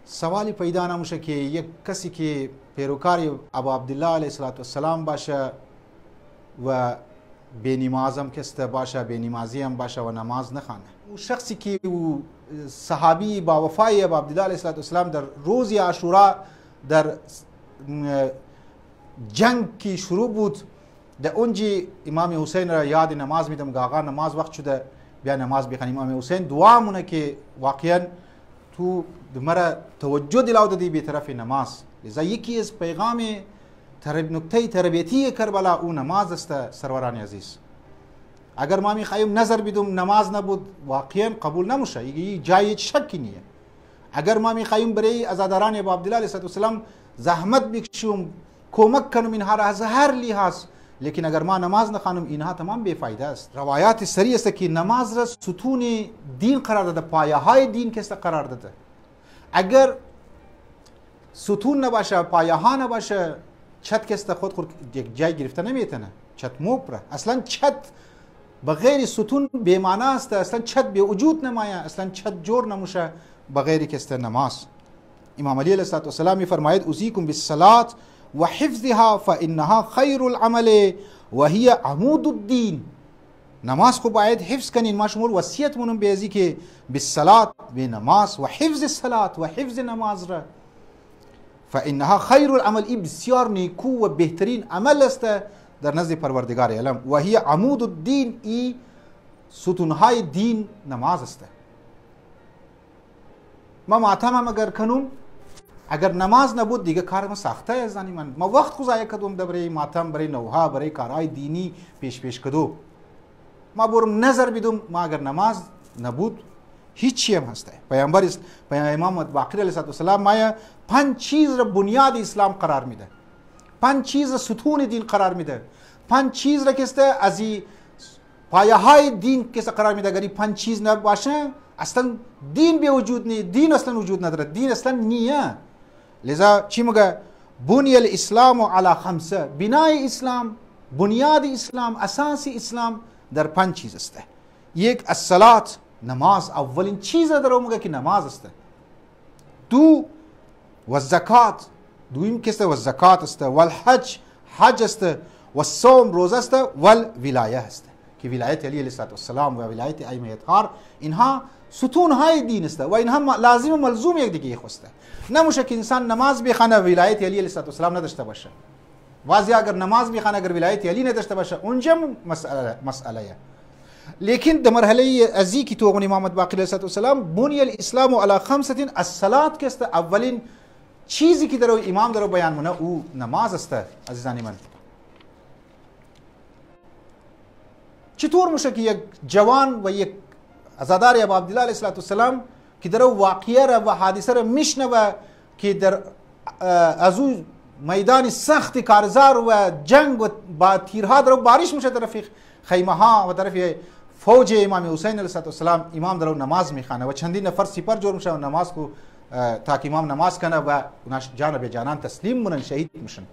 سوالی پیدا نمیشه که یک کسی که پیروکار ابو عبدالله علیه السلام باشه و بینماز هم کسته باشه، بینمازی هم باشه و نماز نخوانه. او شخصی که او صحابی با وفای ابو عبدالله علیه السلام در روز عاشورا در جنگ که شروع بود، در اونجی امام حسین را یاد نماز میدم که آقا نماز وقت شده بیا نماز بخوانیم. امام حسین دعا مونه که واقعا تو مرا توجه دلاو دادی به طرف نماز. لذا یکی از پیغام نکته تربیتی کربلا او نماز است. سروران عزیز، اگر ما میخوایم نظر بدیم نماز نبود واقعا قبول نمیشه، این جای شکی نیه. اگر ما میخوایم برای عزاداران ابو عبدالله علیه السلام زحمت بکشیم، کمک کنیم اینها را از هر لحاظ، لیکن اگر ما نماز نخوانیم اینها تمام بیفایده است. روایات سری است که نماز را ستون دین قرار داده، پایه های دین که است قرار داده. اگر ستون نباشه، پایه ها نباشه، چت که است خود یک جای گرفته نمیتونه. چت موپره، اصلا چت بغیر ستون بی معنی است، اصلا چت به وجود نمایه، اصلا چت جور نموشه بغیر که است نماز. امام علی علیه السلام میفرماید اوصیکم بالصلاة و حفظها فانها خیر العمل و هی عمود الدین. نماز خو باید حفظ کنین. ما شما وصیت مونم به ازی که بالصلاة، به نماز، و حفظ الصلاة، و حفظ نماز را. فانها خیر العمل، این بسیار نیکو و بهترین عمل است در نزد پروردگار عالم. و هی عمود الدین، ای ستونهای دین نماز است. ما ماتم هم اگر کنم، اگر نماز نبود دیگه کار ما ساخته است. زنی ما وقت خو ضایع کردم برای ماتم، برای نوها، برای کارهای دینی پیش کدو. ما برم نظر بدم، ما اگر نماز نبود هیچی هم هسته. پیامبر امام باقر علیه السلام ما 5 چیز را بنیاد اسلام قرار میده، 5 چیز را ستون دین قرار میده، 5 چیز را که است از پایه های دین که قرار میده. اگر 5 چیز نباشه اصلا دین به وجود نیست، دین اصلا وجود نداره، دین اصلا نیه. لذا چی میگه؟ بنی الاسلام علی 5، بنای اسلام، بنیاد اسلام، اساس اسلام در 5 چیز است. یک الصلاة، نماز اولین چیز در اون میگه که نماز است. 2 و زکات، دویم که است و زکات است. و الحج، حج است. و صوم، روزه است. و الولایه است که ولایت علی علیه السلام و ولایت ائمه اطهار، اینها ستون های دین است و اینها لازم و ملزوم یک دیگه خوسته. نمیشه که انسان نماز بخونه ولایت علی علیه السلام نداشته باشه. واضح اگر نماز بخونه اگر ولایت علی نداشته باشه اونجا مسئله. لیکن در مرحله ازی که تو امام باقر علیه السلام بنی الاسلام علی 5، الصلاة که است اولین چیزی که در امام در بیان مونه او نماز است. عزیزان من، چطور میشه که یک جوان و یک عزادار ابو عبدالله علیه السلام که در واقعه را و حادثه را میشنوه که در از او میدان سخت کارزار و جنگ و با تیرها در بارش میشه طرف خیمه ها و طرف فوج امام حسین علیه السلام، امام در نماز میخوانه و چندین نفر سپر جور میشه و نماز کو تا که امام نماز کنه و جان به جانان تسلیم مونن، شهید میشن.